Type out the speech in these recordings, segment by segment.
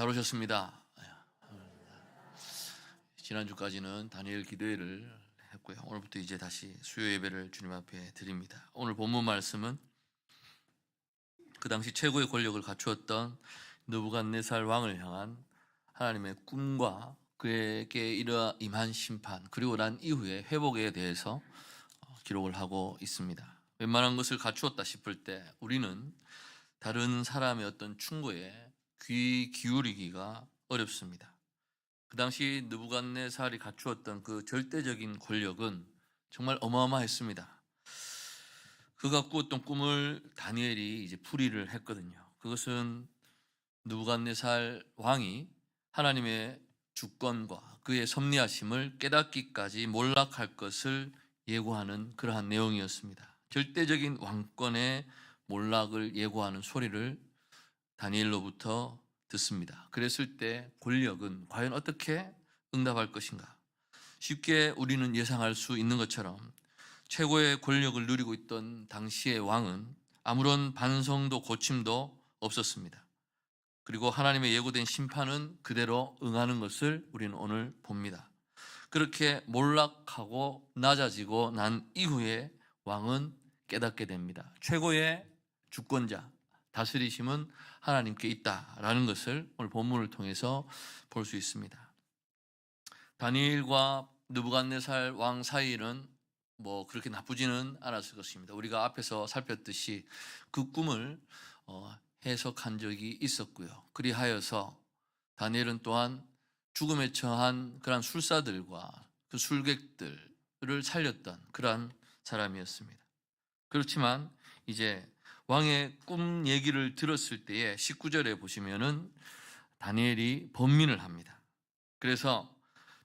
잘 오셨습니다. 지난주까지는 다니엘 기도회를 했고요. 오늘부터 이제 다시 수요 예배를 주님 앞에 드립니다. 오늘 본문 말씀은 그 당시 최고의 권력을 갖추었던 느부갓네살 왕을 향한 하나님의 꿈과 그에게 임한 심판, 그리고 난 이후의 회복에 대해서 기록을 하고 있습니다. 웬만한 것을 갖추었다 싶을 때 우리는 다른 사람의 어떤 충고에 귀 기울이기가 어렵습니다. 그 당시 느부갓네살이 갖추었던 그 절대적인 권력은 정말 어마어마했습니다. 그가 꾸었던 꿈을 다니엘이 이제 풀이를 했거든요. 그것은 느부갓네살 왕이 하나님의 주권과 그의 섭리하심을 깨닫기까지 몰락할 것을 예고하는 그러한 내용이었습니다. 절대적인 왕권의 몰락을 예고하는 소리를 다니엘로부터 듣습니다. 그랬을 때 권력은 과연 어떻게 응답할 것인가? 쉽게 우리는 예상할 수 있는 것처럼 최고의 권력을 누리고 있던 당시의 왕은 아무런 반성도 고침도 없었습니다. 그리고 하나님의 예고된 심판은 그대로 응하는 것을 우리는 오늘 봅니다. 그렇게 몰락하고 낮아지고 난 이후에 왕은 깨닫게 됩니다. 최고의 주권자, 다스리심은 하나님께 있다라는 것을 오늘 본문을 통해서 볼 수 있습니다. 다니엘과 느부갓네살 왕 사이는 그렇게 나쁘지는 않았을 것입니다. 우리가 앞에서 살폈듯이 그 꿈을 해석한 적이 있었고요. 그리하여서 다니엘은 또한 죽음에 처한 그런 술사들과 그 술객들을 살렸던 그러한 사람이었습니다. 그렇지만 이제 왕의 꿈 얘기를 들었을 때에 19절에 보시면은 다니엘이 번민을 합니다. 그래서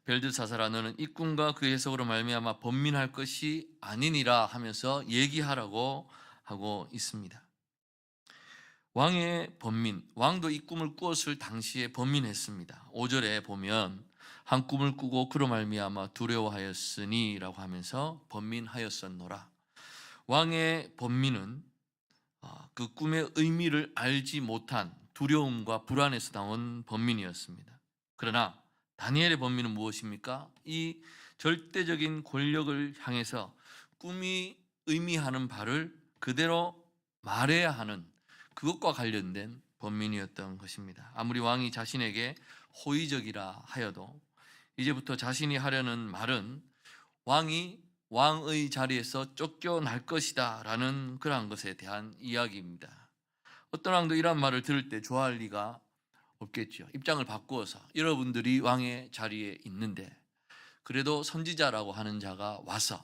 벨드사사라 너는 이 꿈과 그 해석으로 말미암아 번민할 것이 아니니라 하면서 얘기하라고 하고 있습니다. 왕의 번민, 왕도 이 꿈을 꾸었을 당시에 번민했습니다. 5절에 보면 한 꿈을 꾸고 그로 말미암아 두려워하였으니 라고 하면서 번민하였었노라. 왕의 번민은 그 꿈의 의미를 알지 못한 두려움과 불안에서 나온 번민이었습니다. 그러나 다니엘의 번민은 무엇입니까? 이 절대적인 권력을 향해서 꿈이 의미하는 바를 그대로 말해야 하는 그것과 관련된 번민이었던 것입니다. 아무리 왕이 자신에게 호의적이라 하여도 이제부터 자신이 하려는 말은 왕이 왕의 자리에서 쫓겨날 것이다 라는 그러한 것에 대한 이야기입니다. 어떤 왕도 이런 말을 들을 때 좋아할 리가 없겠죠. 입장을 바꾸어서 여러분들이 왕의 자리에 있는데 그래도 선지자라고 하는 자가 와서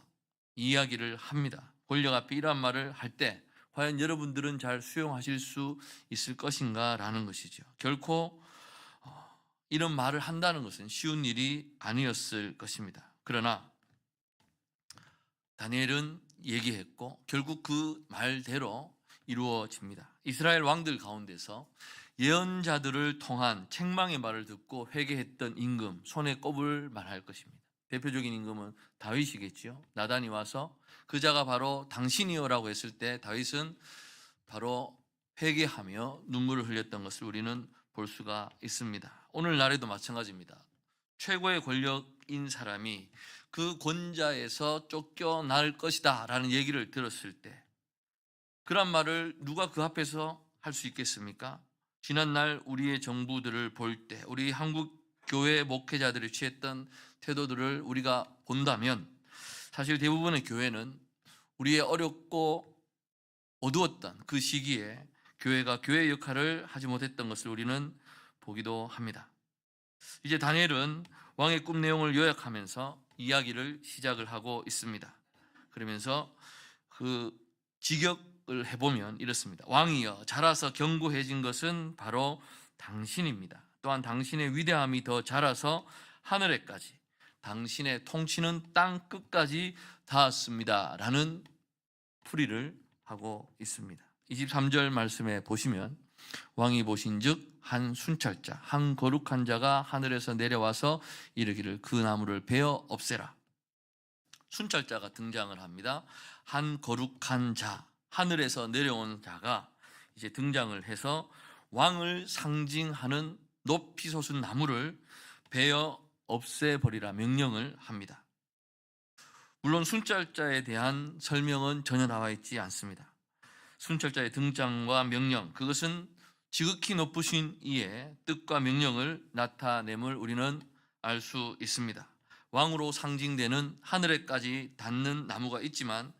이야기를 합니다. 권력 앞에 이런 말을 할 때 과연 여러분들은 잘 수용하실 수 있을 것인가 라는 것이죠. 결코 이런 말을 한다는 것은 쉬운 일이 아니었을 것입니다. 그러나 다니엘은 얘기했고 결국 그 말대로 이루어집니다. 이스라엘 왕들 가운데서 예언자들을 통한 책망의 말을 듣고 회개했던 임금, 손에 꼽을 만할 것입니다. 대표적인 임금은 다윗이겠지요. 나단이 와서 그자가 바로 당신이요라고 했을 때 다윗은 바로 회개하며 눈물을 흘렸던 것을 우리는 볼 수가 있습니다. 오늘날에도 마찬가지입니다. 최고의 권력인 사람이 그 권자에서 쫓겨날 것이다 라는 얘기를 들었을 때 그런 말을 누가 그 앞에서 할 수 있겠습니까? 지난날 우리의 정부들을 볼 때 우리 한국 교회 목회자들이 취했던 태도들을 우리가 본다면 사실 대부분의 교회는 우리의 어렵고 어두웠던 그 시기에 교회가 교회의 역할을 하지 못했던 것을 우리는 보기도 합니다. 이제 다니엘은 왕의 꿈 내용을 요약하면서 이야기를 시작을 하고 있습니다. 그러면서 그 직역을 해보면 이렇습니다. 왕이여 자라서 견고해진 것은 바로 당신입니다. 또한 당신의 위대함이 더 자라서 하늘에까지 당신의 통치는 땅 끝까지 닿았습니다 라는 풀이를 하고 있습니다. 23절 말씀에 보시면 왕이 보신즉 한 순찰자 한 거룩한 자가 하늘에서 내려와서 이르기를 그 나무를 베어 없애라. 순찰자가 등장을 합니다. 한 거룩한 자, 하늘에서 내려온 자가 이제 등장을 해서 왕을 상징하는 높이 솟은 나무를 베어 없애버리라 명령을 합니다. 물론 순찰자에 대한 설명은 전혀 나와 있지 않습니다. 순찰자의 등장과 명령, 그것은 지극히 높으신 이의 뜻과 명령을 나타냄을 우리는 알 수 있습니다. 왕으로 상징되는 하늘에까지 닿는 나무가 있지만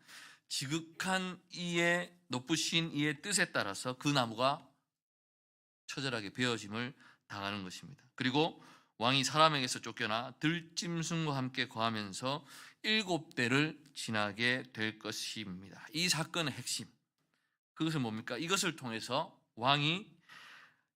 지극한 이의 높으신 이의 뜻에 따라서 그 나무가 처절하게 베어짐을 당하는 것입니다. 그리고 왕이 사람에게서 쫓겨나 들짐승과 함께 거하면서 7대를 지나게 될 것입니다. 이 사건의 핵심, 그것은 뭡니까? 이것을 통해서 왕이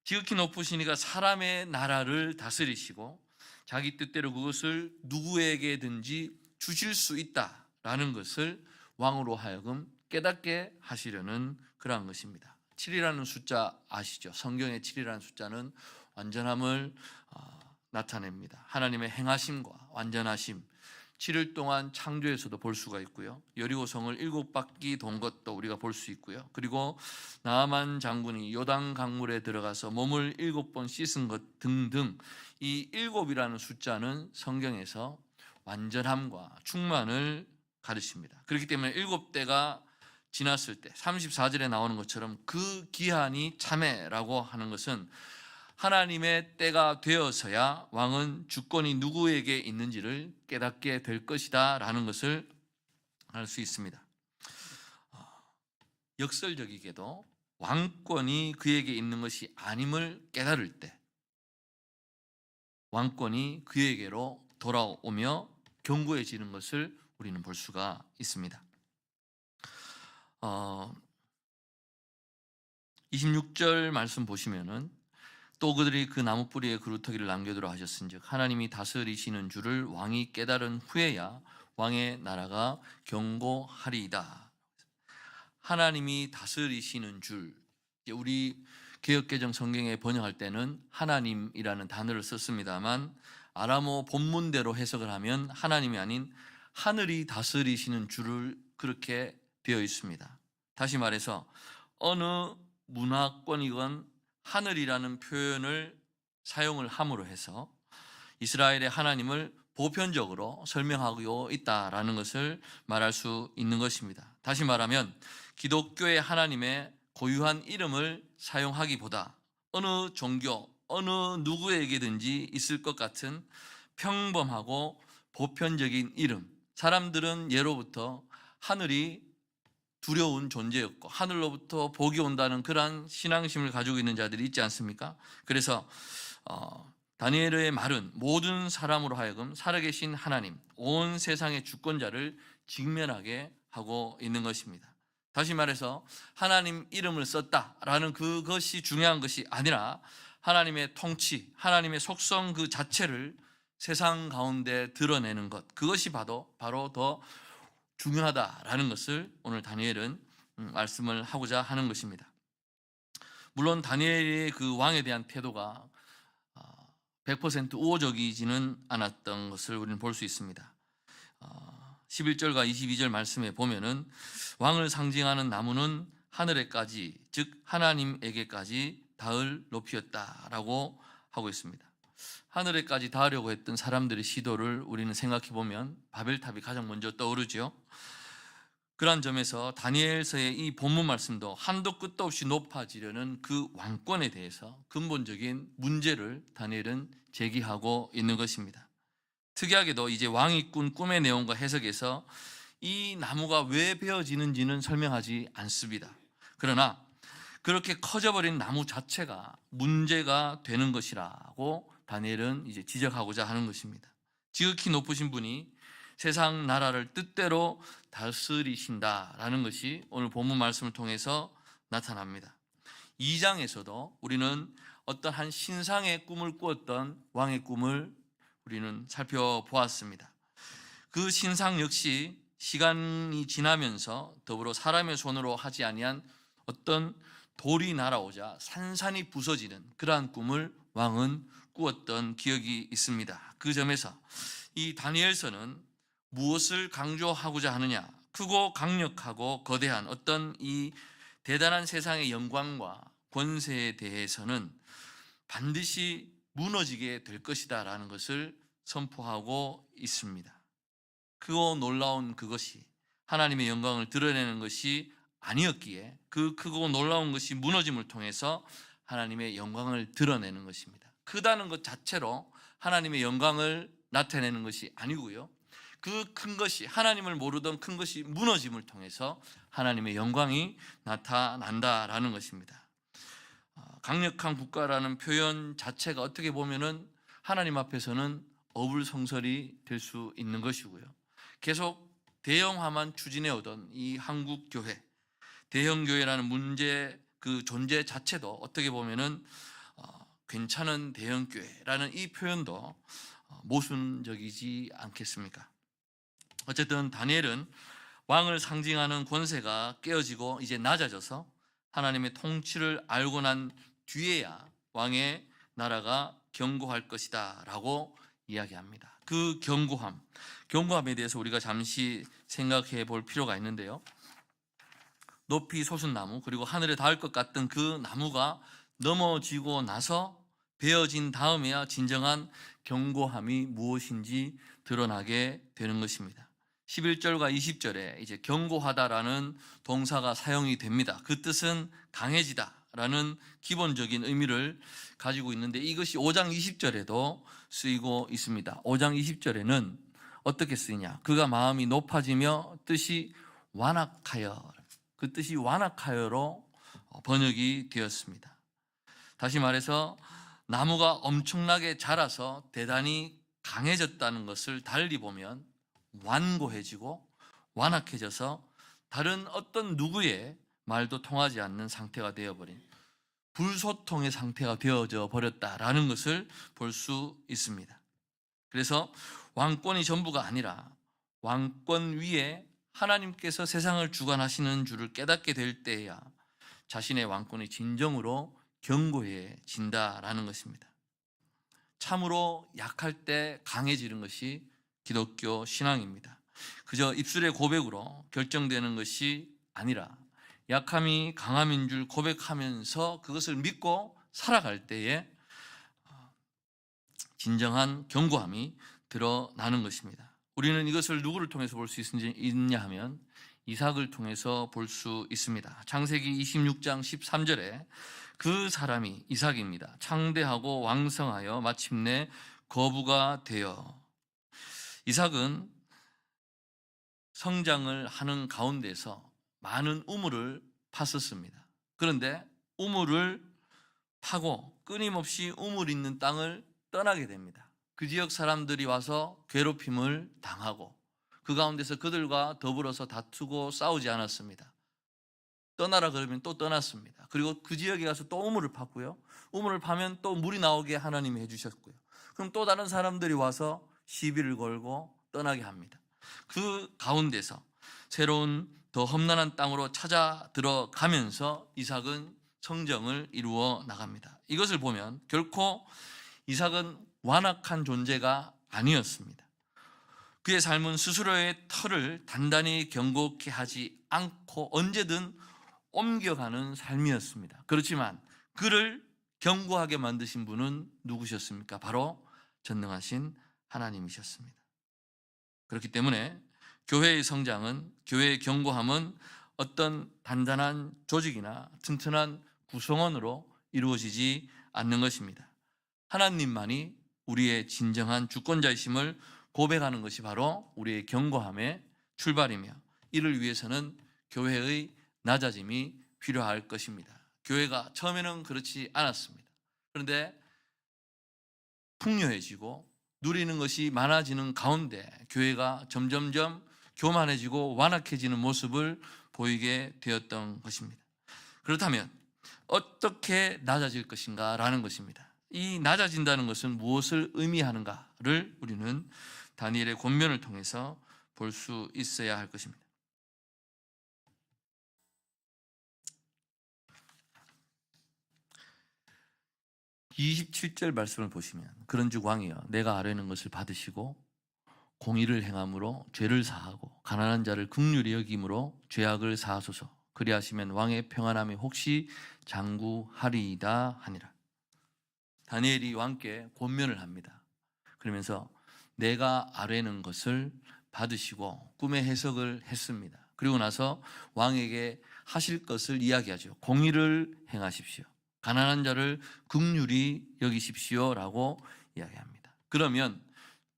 지극히 높으신 이가 사람의 나라를 다스리시고 자기 뜻대로 그것을 누구에게든지 주실 수 있다라는 것을 왕으로 하여금 깨닫게 하시려는 그러한 것입니다. 7이라는 숫자 아시죠? 성경의 7이라는 숫자는 완전함을 나타냅니다. 하나님의 행하심과 완전하심, 7일 동안 창조에서도 볼 수가 있고요. 여리고성을 7바퀴 돈 것도 우리가 볼 수 있고요. 그리고 나아만 장군이 요단 강물에 들어가서 몸을 7번 씻은 것 등등, 이 7이라는 숫자는 성경에서 완전함과 충만을 가르칩니다. 그렇기 때문에 7대가 지났을 때 34절에 나오는 것처럼 그 기한이 참회라고 하는 것은 하나님의 때가 되어서야 왕은 주권이 누구에게 있는지를 깨닫게 될 것이다 라는 것을 알 수 있습니다. 역설적이게도 왕권이 그에게 있는 것이 아님을 깨달을 때 왕권이 그에게로 돌아오며 견고해지는 것을 우리는 볼 수가 있습니다. 26절 말씀 보시면은 또 그들이 그 나무 뿌리에 그루터기를 남겨두라 하셨은즉 하나님이 다스리시는 줄을 왕이 깨달은 후에야 왕의 나라가 견고하리이다. 하나님이 다스리시는 줄, 우리 개역개정 성경에 번역할 때는 하나님이라는 단어를 썼습니다만 아람어 본문대로 해석을 하면 하나님이 아닌 하늘이 다스리시는 줄을 그렇게 되어 있습니다. 다시 말해서 어느 문화권이건 하늘이라는 표현을 사용을 함으로 해서 이스라엘의 하나님을 보편적으로 설명하고 있다라는 것을 말할 수 있는 것입니다. 다시 말하면 기독교의 하나님의 고유한 이름을 사용하기보다 어느 종교, 어느 누구에게든지 있을 것 같은 평범하고 보편적인 이름, 사람들은 예로부터 하늘이 두려운 존재였고 하늘로부터 복이 온다는 그러한 신앙심을 가지고 있는 자들이 있지 않습니까? 그래서 다니엘의 말은 모든 사람으로 하여금 살아계신 하나님, 온 세상의 주권자를 직면하게 하고 있는 것입니다. 다시 말해서 하나님 이름을 썼다라는 그것이 중요한 것이 아니라 하나님의 통치, 하나님의 속성 그 자체를 세상 가운데 드러내는 것, 그것이 바로 더 중요하다라는 것을 오늘 다니엘은 말씀을 하고자 하는 것입니다. 물론 다니엘의 그 왕에 대한 태도가 100% 우호적이지는 않았던 것을 우리는 볼 수 있습니다. 11절과 22절 말씀에 보면은 왕을 상징하는 나무는 하늘에까지, 즉 하나님에게까지 닿을 높이였다라고 하고 있습니다. 하늘에까지 닿으려고 했던 사람들의 시도를 우리는 생각해 보면 바벨탑이 가장 먼저 떠오르죠. 그러한 점에서 다니엘서의 이 본문 말씀도 한도 끝도 없이 높아지려는 그 왕권에 대해서 근본적인 문제를 다니엘은 제기하고 있는 것입니다. 특이하게도 이제 왕이 꾼 꿈의 내용과 해석에서 이 나무가 왜 베어지는지는 설명하지 않습니다. 그러나 그렇게 커져버린 나무 자체가 문제가 되는 것이라고 다니엘은 이제 지적하고자 하는 것입니다. 지극히 높으신 분이 세상 나라를 뜻대로 다스리신다라는 것이 오늘 본문 말씀을 통해서 나타납니다. 2장에서도 우리는 어떤 한 신상의 꿈을 꾸었던 왕의 꿈을 우리는 살펴보았습니다. 그 신상 역시 시간이 지나면서 더불어 사람의 손으로 하지 아니한 어떤 돌이 날아오자 산산이 부서지는 그러한 꿈을 왕은 꾸었던 기억이 있습니다. 그 점에서 이 다니엘서는 무엇을 강조하고자 하느냐? 크고 강력하고 거대한 어떤 이 대단한 세상의 영광과 권세에 대해서는 반드시 무너지게 될 것이다 라는 것을 선포하고 있습니다. 크고 놀라운 그것이 하나님의 영광을 드러내는 것이 아니었기에 그 크고 놀라운 것이 무너짐을 통해서 하나님의 영광을 드러내는 것입니다. 크다는 것 자체로 하나님의 영광을 나타내는 것이 아니고요, 그 큰 것이, 하나님을 모르던 큰 것이 무너짐을 통해서 하나님의 영광이 나타난다라는 것입니다. 강력한 국가라는 표현 자체가 어떻게 보면은 하나님 앞에서는 어불성설이 될 수 있는 것이고요, 계속 대형화만 추진해 오던 이 한국 교회, 대형 교회라는 문제, 그 존재 자체도 어떻게 보면은 괜찮은 대형 교회라는 이 표현도 모순적이지 않겠습니까? 어쨌든 다니엘은 왕을 상징하는 권세가 깨어지고 이제 낮아져서 하나님의 통치를 알고 난 뒤에야 왕의 나라가 견고할 것이다 라고 이야기합니다. 그 견고함에 대해서 우리가 잠시 생각해 볼 필요가 있는데요, 높이 솟은 나무, 그리고 하늘에 닿을 것 같던 그 나무가 넘어지고 나서 베어진 다음에야 진정한 견고함이 무엇인지 드러나게 되는 것입니다. 11절과 20절에 이제 견고하다라는 동사가 사용이 됩니다. 그 뜻은 강해지다라는 기본적인 의미를 가지고 있는데, 이것이 5장 20절에도 쓰이고 있습니다. 5장 20절에는 어떻게 쓰이냐? 그가 마음이 높아지며 뜻이 완악하여, 그 뜻이 완악하여로 번역이 되었습니다. 다시 말해서 나무가 엄청나게 자라서 대단히 강해졌다는 것을 달리 보면 완고해지고 완악해져서 다른 어떤 누구의 말도 통하지 않는 상태가 되어버린 불소통의 상태가 되어져 버렸다라는 것을 볼 수 있습니다. 그래서 왕권이 전부가 아니라 왕권 위에 하나님께서 세상을 주관하시는 줄을 깨닫게 될 때에야 자신의 왕권이 진정으로 견고해진다라는 것입니다. 참으로 약할 때 강해지는 것이 기독교 신앙입니다. 그저 입술의 고백으로 결정되는 것이 아니라 약함이 강함인 줄 고백하면서 그것을 믿고 살아갈 때에 진정한 견고함이 드러나는 것입니다. 우리는 이것을 누구를 통해서 볼 수 있냐 하면 이삭을 통해서 볼 수 있습니다. 창세기 26장 13절에 그 사람이 이삭입니다. 창대하고 왕성하여 마침내 거부가 되어. 이삭은 성장을 하는 가운데서 많은 우물을 팠었습니다. 그런데 우물을 파고 끊임없이 우물 있는 땅을 떠나게 됩니다. 그 지역 사람들이 와서 괴롭힘을 당하고 그 가운데서 그들과 더불어서 다투고 싸우지 않았습니다. 떠나라 그러면 또 떠났습니다. 그리고 그 지역에 가서 또 우물을 팠고요, 우물을 파면 또 물이 나오게 하나님이 해주셨고요, 그럼 또 다른 사람들이 와서 시비를 걸고 떠나게 합니다. 그 가운데서 새로운 더 험난한 땅으로 찾아 들어가면서 이삭은 성정을 이루어 나갑니다. 이것을 보면 결코 이삭은 완악한 존재가 아니었습니다. 그의 삶은 스스로의 터를 단단히 견고케 하지 않고 언제든 옮겨가는 삶이었습니다. 그렇지만 그를 견고하게 만드신 분은 누구셨습니까? 바로 전능하신 하나님이셨습니다. 그렇기 때문에 교회의 성장은, 교회의 견고함은 어떤 단단한 조직이나 튼튼한 구성원으로 이루어지지 않는 것입니다. 하나님만이 우리의 진정한 주권자이심을 고백하는 것이 바로 우리의 견고함의 출발이며, 이를 위해서는 교회의 낮아짐이 필요할 것입니다. 교회가 처음에는 그렇지 않았습니다. 그런데 풍요해지고 누리는 것이 많아지는 가운데 교회가 점점점 교만해지고 완악해지는 모습을 보이게 되었던 것입니다. 그렇다면 어떻게 낮아질 것인가 라는 것입니다. 이 낮아진다는 것은 무엇을 의미하는가를 우리는 다니엘의 권면을 통해서 볼 수 있어야 할 것입니다. 27절 말씀을 보시면, 그런즉 왕이여 내가 아뢰는 것을 받으시고 공의를 행함으로 죄를 사하고 가난한 자를 긍휼히 여김으로 죄악을 사하소서. 그리하시면 왕의 평안함이 혹시 장구하리이다 하니라. 다니엘이 왕께 권면을 합니다. 그러면서 내가 아뢰는 것을 받으시고 꿈의 해석을 했습니다. 그리고 나서 왕에게 하실 것을 이야기하죠. 공의를 행하십시오. 가난한 자를 긍휼히 여기십시오라고 이야기합니다. 그러면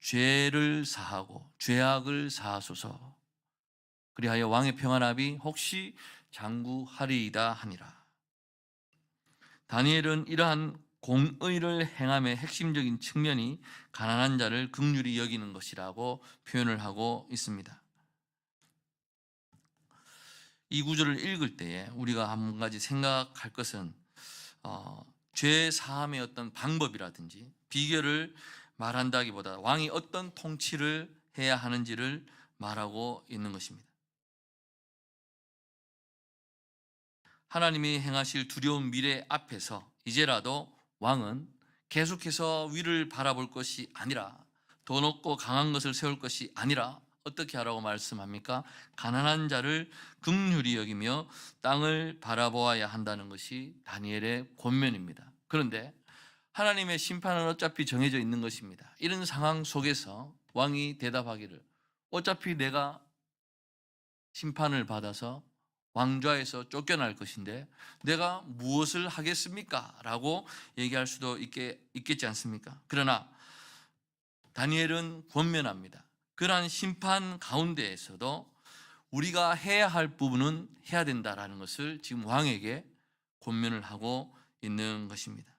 죄를 사하고 죄악을 사하소서. 그리하여 왕의 평안함이 혹시 장구하리이다 하니라. 다니엘은 이러한 공의를 행함의 핵심적인 측면이 가난한 자를 긍휼히 여기는 것이라고 표현을 하고 있습니다. 이 구절을 읽을 때에 우리가 한 가지 생각할 것은 죄 사함의 어떤 방법이라든지 비결을 말한다기보다 왕이 어떤 통치를 해야 하는지를 말하고 있는 것입니다. 하나님이 행하실 두려운 미래 앞에서 이제라도 왕은 계속해서 위를 바라볼 것이 아니라 더 높고 강한 것을 세울 것이 아니라 어떻게 하라고 말씀합니까? 가난한 자를 긍휼히 여기며 땅을 바라보아야 한다는 것이 다니엘의 권면입니다. 그런데 하나님의 심판은 어차피 정해져 있는 것입니다. 이런 상황 속에서 왕이 대답하기를 어차피 내가 심판을 받아서 왕좌에서 쫓겨날 것인데 내가 무엇을 하겠습니까? 라고 얘기할 수도 있겠지 않습니까? 그러나 다니엘은 권면합니다. 그러한 심판 가운데에서도 우리가 해야 할 부분은 해야 된다라는 것을 지금 왕에게 권면을 하고 있는 것입니다.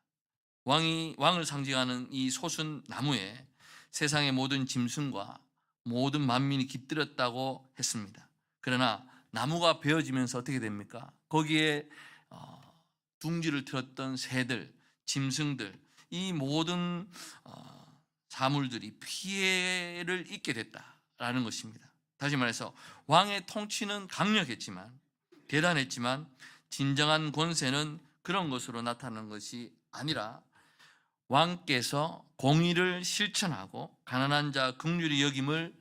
왕을 상징하는 이 솟은 나무에 세상의 모든 짐승과 모든 만민이 깃들었다고 했습니다. 그러나 나무가 베어지면서 어떻게 됩니까? 거기에 둥지를 틀었던 새들, 짐승들, 이 모든 사물들이 피해를 입게 됐다라는 것입니다. 다시 말해서 왕의 통치는 강력했지만 대단했지만 진정한 권세는 그런 것으로 나타나는 것이 아니라 왕께서 공의를 실천하고 가난한 자 긍휼히 여김을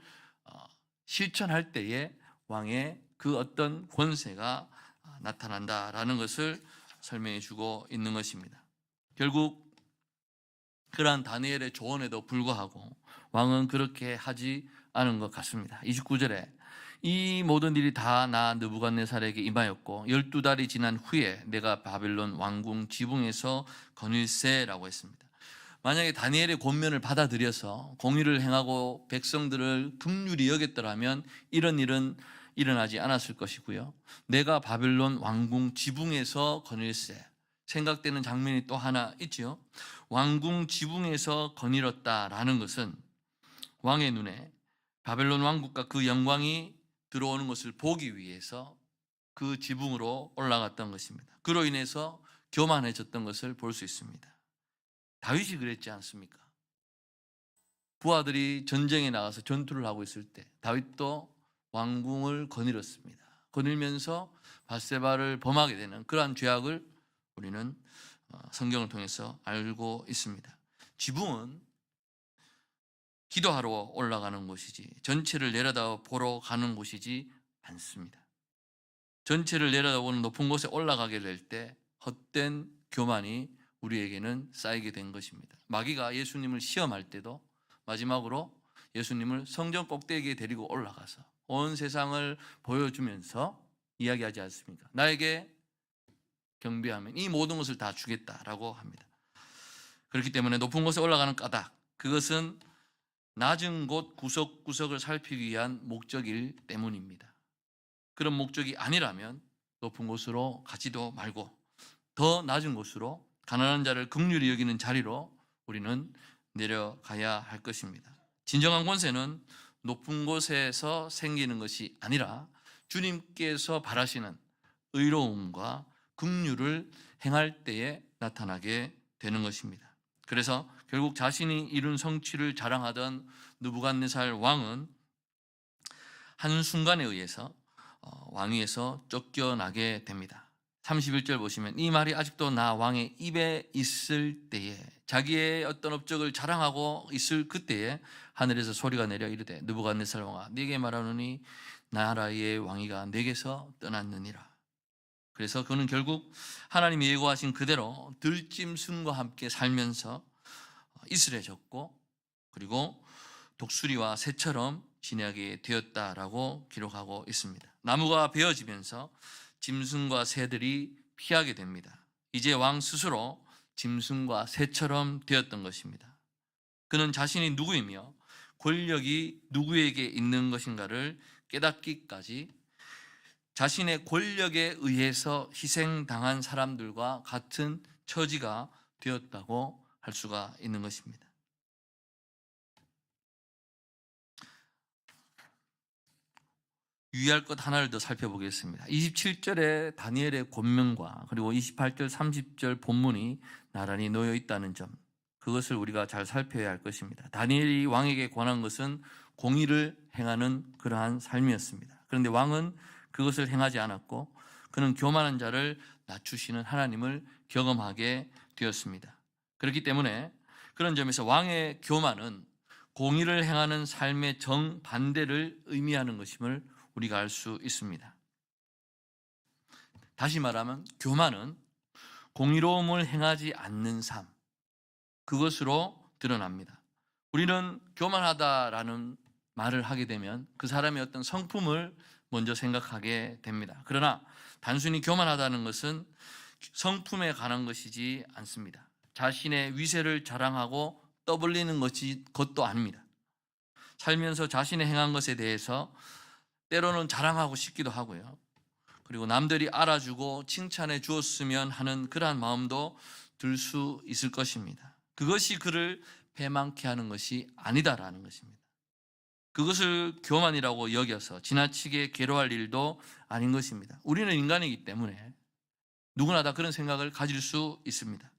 실천할 때에 왕의 그 어떤 권세가 나타난다라는 것을 설명해 주고 있는 것입니다. 결국 그러한 다니엘의 조언에도 불구하고 왕은 그렇게 하지 않은 것 같습니다. 29절에 이 모든 일이 다 나 느부갓네살에게 임하였고 12달이 지난 후에 내가 바벨론 왕궁 지붕에서 거닐세라고 했습니다. 만약에 다니엘의 권면을 받아들여서 공의를 행하고 백성들을 긍휼히 여겼더라면 이런 일은 일어나지 않았을 것이고요. 내가 바벨론 왕궁 지붕에서 거닐세, 생각되는 장면이 또 하나 있지요. 왕궁 지붕에서 거닐었다라는 것은 왕의 눈에 바벨론 왕국과 그 영광이 들어오는 것을 보기 위해서 그 지붕으로 올라갔던 것입니다. 그로 인해서 교만해졌던 것을 볼 수 있습니다. 다윗이 그랬지 않습니까? 부하들이 전쟁에 나가서 전투를 하고 있을 때 다윗도 왕궁을 거닐었습니다. 거닐면서 밧세바를 범하게 되는 그러한 죄악을 우리는 성경을 통해서 알고 있습니다. 지붕은 기도하러 올라가는 곳이지 전체를 내려다 보러 가는 곳이지 않습니다. 전체를 내려다보는 높은 곳에 올라가게 될 때 헛된 교만이 우리에게는 쌓이게 된 것입니다. 마귀가 예수님을 시험할 때도 마지막으로 예수님을 성전 꼭대기에 데리고 올라가서 온 세상을 보여주면서 이야기하지 않습니까? 나에게 경배하면 이 모든 것을 다 주겠다라고 합니다. 그렇기 때문에 높은 곳에 올라가는 까닭, 그것은 낮은 곳 구석구석을 살피기 위한 목적일 때문입니다. 그런 목적이 아니라면 높은 곳으로 가지도 말고 더 낮은 곳으로 가난한 자를 긍휼히 여기는 자리로 우리는 내려가야 할 것입니다. 진정한 권세는 높은 곳에서 생기는 것이 아니라 주님께서 바라시는 의로움과 긍휼을 행할 때에 나타나게 되는 것입니다. 그래서 결국 자신이 이룬 성취를 자랑하던 느부갓네살 왕은 한순간에 의해서 왕위에서 쫓겨나게 됩니다. 31절 보시면 이 말이 아직도 나 왕의 입에 있을 때에 자기의 어떤 업적을 자랑하고 있을 그때에 하늘에서 소리가 내려 이르되 느부갓네살 왕아 네게 말하노니 나라의 왕위가 내게서 떠났느니라. 그래서 그는 결국 하나님이 예고하신 그대로 들짐승과 함께 살면서 이슬해졌고, 그리고 독수리와 새처럼 지내게 되었다라고 기록하고 있습니다. 나무가 베어지면서 짐승과 새들이 피하게 됩니다. 이제 왕 스스로 짐승과 새처럼 되었던 것입니다. 그는 자신이 누구이며 권력이 누구에게 있는 것인가를 깨닫기까지 자신의 권력에 의해서 희생당한 사람들과 같은 처지가 되었다고 할 수가 있는 것입니다. 유의할 것 하나를 더 살펴보겠습니다. 27절에 다니엘의 권명과 그리고 28절, 30절 본문이 나란히 놓여 있다는 점, 그것을 우리가 잘 살펴야 할 것입니다. 다니엘이 왕에게 권한 것은 공의를 행하는 그러한 삶이었습니다. 그런데 왕은 그것을 행하지 않았고 그는 교만한 자를 낮추시는 하나님을 경험하게 되었습니다. 그렇기 때문에 그런 점에서 왕의 교만은 공의를 행하는 삶의 정반대를 의미하는 것임을 우리가 알 수 있습니다. 다시 말하면 교만은 공의로움을 행하지 않는 삶, 그것으로 드러납니다. 우리는 교만하다라는 말을 하게 되면 그 사람의 어떤 성품을 먼저 생각하게 됩니다. 그러나 단순히 교만하다는 것은 성품에 관한 것이지 않습니다. 자신의 위세를 자랑하고 떠벌리는 것도 아닙니다. 살면서 자신의 행한 것에 대해서 때로는 자랑하고 싶기도 하고요. 그리고 남들이 알아주고 칭찬해 주었으면 하는 그러한 마음도 들 수 있을 것입니다. 그것이 그를 배만케 하는 것이 아니다라는 것입니다. 그것을 교만이라고 여겨서 지나치게 괴로워할 일도 아닌 것입니다. 우리는 인간이기 때문에 누구나 다 그런 생각을 가질 수 있습니다.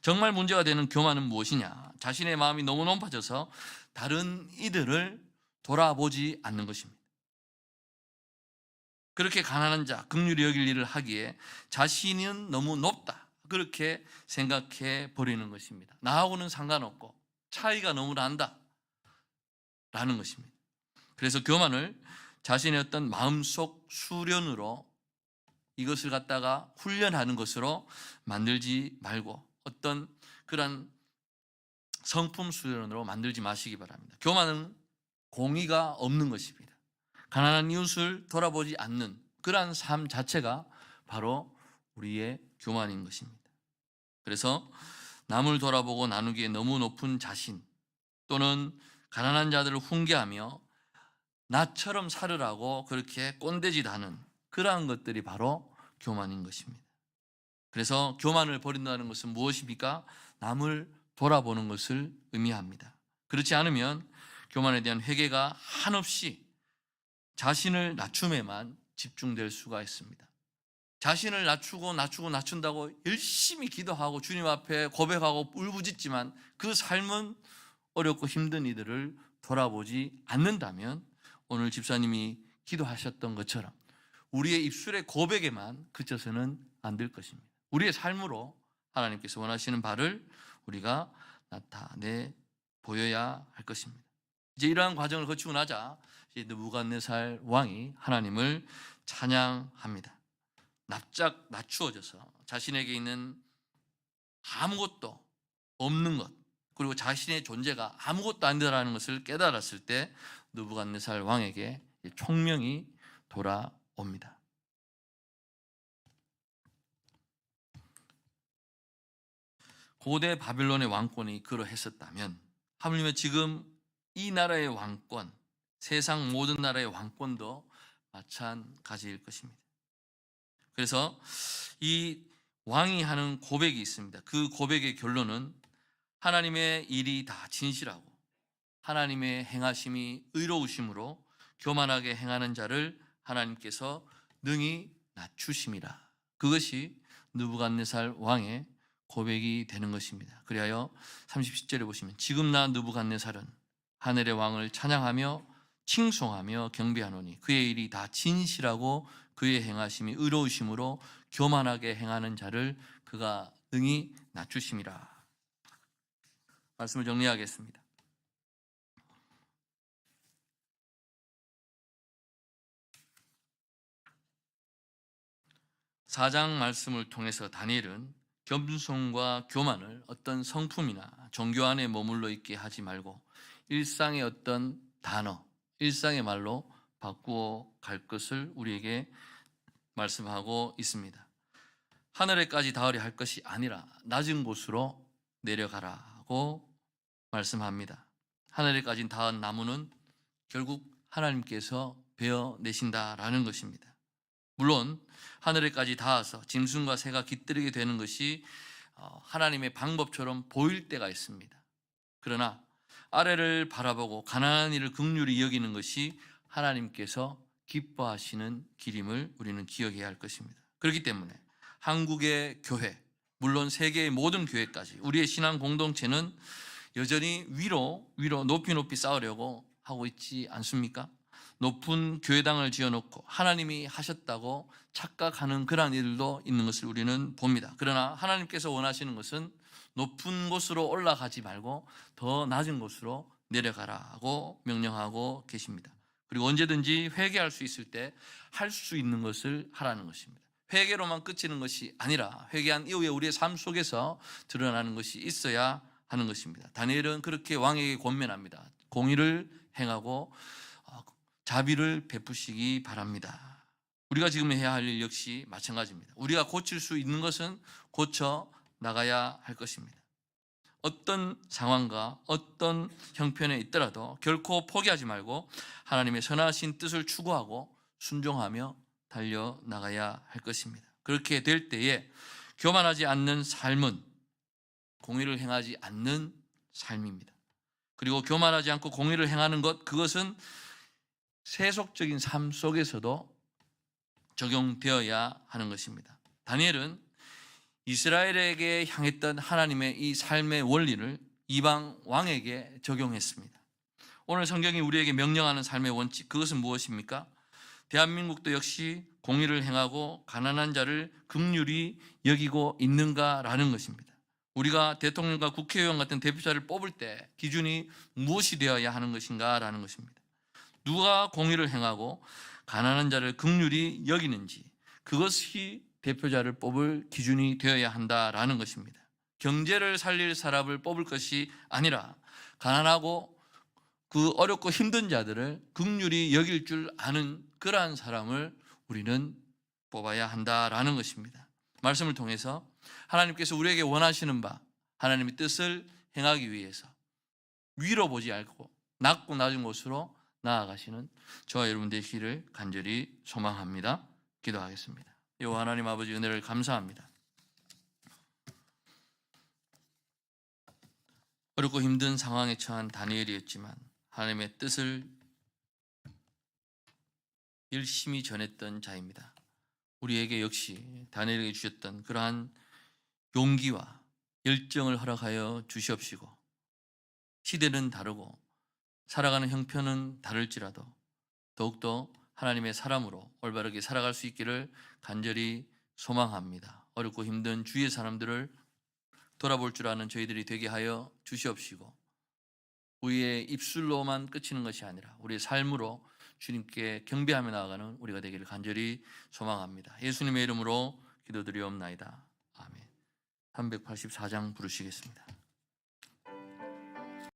정말 문제가 되는 교만은 무엇이냐? 자신의 마음이 너무 높아져서 다른 이들을 돌아보지 않는 것입니다. 그렇게 가난한 자, 긍휼히 여길 일을 하기에 자신은 너무 높다, 그렇게 생각해 버리는 것입니다. 나하고는 상관없고 차이가 너무 난다 라는 것입니다. 그래서 교만을 자신의 어떤 마음속 수련으로, 이것을 갖다가 훈련하는 것으로 만들지 말고 어떤 그런 성품 수련으로 만들지 마시기 바랍니다. 교만은 공의가 없는 것입니다. 가난한 이웃을 돌아보지 않는 그러한 삶 자체가 바로 우리의 교만인 것입니다. 그래서 남을 돌아보고 나누기에 너무 높은 자신, 또는 가난한 자들을 훈계하며 나처럼 살으라고 그렇게 꼰대짓하는 그러한 것들이 바로 교만인 것입니다. 그래서 교만을 버린다는 것은 무엇입니까? 남을 돌아보는 것을 의미합니다. 그렇지 않으면 교만에 대한 회개가 한없이 자신을 낮춤에만 집중될 수가 있습니다. 자신을 낮춘다고 열심히 기도하고 주님 앞에 고백하고 울부짖지만 그 삶은 어렵고 힘든 이들을 돌아보지 않는다면 오늘 집사님이 기도하셨던 것처럼 우리의 입술의 고백에만 그쳐서는 안 될 것입니다. 우리의 삶으로 하나님께서 원하시는 바를 우리가 나타내 보여야 할 것입니다. 이제 이러한 과정을 거치고 나자 느부갓네살 왕이 하나님을 찬양합니다. 납작 낮추어져서 자신에게 있는 아무것도 없는 것, 그리고 자신의 존재가 아무것도 아니다라는 것을 깨달았을 때 느부갓네살 왕에게 총명이 돌아옵니다. 고대 바빌론의 왕권이 그러했었다면 하물며 지금 이 나라의 왕권, 세상 모든 나라의 왕권도 마찬가지일 것입니다. 그래서 이 왕이 하는 고백이 있습니다. 그 고백의 결론은 하나님의 일이 다 진실하고 하나님의 행하심이 의로우심으로 교만하게 행하는 자를 하나님께서 능히 낮추심이라. 그것이 느부갓네살 왕의 고백이 되는 것입니다. 그리하여 30절에 보시면 지금 나 느부갓네살은 하늘의 왕을 찬양하며 칭송하며 경배하노니 그의 일이 다 진실하고 그의 행하심이 의로우심으로 교만하게 행하는 자를 그가 능히 낮추심이라. 말씀을 정리하겠습니다. 4장 말씀을 통해서 다니엘은 겸손과 교만을 어떤 성품이나 종교 안에 머물러 있게 하지 말고 일상의 어떤 단어, 일상의 말로 바꾸어 갈 것을 우리에게 말씀하고 있습니다. 하늘에까지 닿으려 할 것이 아니라 낮은 곳으로 내려가라고 말씀합니다. 하늘에까지 닿은 나무는 결국 하나님께서 베어내신다라는 것입니다. 물론 하늘에까지 닿아서 짐승과 새가 깃들이게 되는 것이 하나님의 방법처럼 보일 때가 있습니다. 그러나 아래를 바라보고 가난한 이를 긍휼히 여기는 것이 하나님께서 기뻐하시는 길임을 우리는 기억해야 할 것입니다. 그렇기 때문에 한국의 교회, 물론 세계의 모든 교회까지 우리의 신앙 공동체는 여전히 위로 높이 쌓으려고 하고 있지 않습니까? 높은 교회당을 지어놓고 하나님이 하셨다고 착각하는 그러한 일도 있는 것을 우리는 봅니다. 그러나 하나님께서 원하시는 것은 높은 곳으로 올라가지 말고 더 낮은 곳으로 내려가라고 명령하고 계십니다. 그리고 언제든지 회개할 수 있을 때 할 수 있는 것을 하라는 것입니다. 회개로만 그치는 것이 아니라 회개한 이후에 우리의 삶 속에서 드러나는 것이 있어야 하는 것입니다. 다니엘은 그렇게 왕에게 권면합니다. 공의를 행하고 자비를 베푸시기 바랍니다. 우리가 지금 해야 할 일 역시 마찬가지입니다. 우리가 고칠 수 있는 것은 고쳐 나가야 할 것입니다. 어떤 상황과 어떤 형편에 있더라도 결코 포기하지 말고 하나님의 선하신 뜻을 추구하고 순종하며 달려나가야 할 것입니다. 그렇게 될 때에 교만하지 않는 삶은 공의를 행하지 않는 삶입니다. 그리고 교만하지 않고 공의를 행하는 것, 그것은 세속적인 삶 속에서도 적용되어야 하는 것입니다. 다니엘은 이스라엘에게 향했던 하나님의 이 삶의 원리를 이방 왕에게 적용했습니다. 오늘 성경이 우리에게 명령하는 삶의 원칙, 그것은 무엇입니까? 대한민국도 역시 공의를 행하고 가난한 자를 긍휼히 여기고 있는가라는 것입니다. 우리가 대통령과 국회의원 같은 대표자를 뽑을 때 기준이 무엇이 되어야 하는 것인가라는 것입니다. 누가 공의를 행하고 가난한 자를 긍휼히 여기는지, 그것이 대표자를 뽑을 기준이 되어야 한다라는 것입니다. 경제를 살릴 사람을 뽑을 것이 아니라 가난하고 그 어렵고 힘든 자들을 긍휼히 여길 줄 아는 그러한 사람을 우리는 뽑아야 한다라는 것입니다. 말씀을 통해서 하나님께서 우리에게 원하시는 바, 하나님의 뜻을 행하기 위해서 위로 보지 않고 낮고 낮은 곳으로 나아가시는 저와 여러분 되시기를 간절히 소망합니다. 기도하겠습니다. 여호와 하나님 아버지, 은혜를 감사합니다. 어렵고 힘든 상황에 처한 다니엘이었지만 하나님의 뜻을 열심히 전했던 자입니다. 우리에게 역시 다니엘에게 주셨던 그러한 용기와 열정을 허락하여 주시옵시고, 시대는 다르고 살아가는 형편은 다를지라도 더욱더 하나님의 사람으로 올바르게 살아갈 수 있기를 간절히 소망합니다. 어렵고 힘든 주위의 사람들을 돌아볼 줄 아는 저희들이 되게 하여 주시옵시고, 우리의 입술로만 그치는 것이 아니라 우리의 삶으로 주님께 경배하며 나아가는 우리가 되기를 간절히 소망합니다. 예수님의 이름으로 기도드리옵나이다. 아멘. 384장 부르시겠습니다.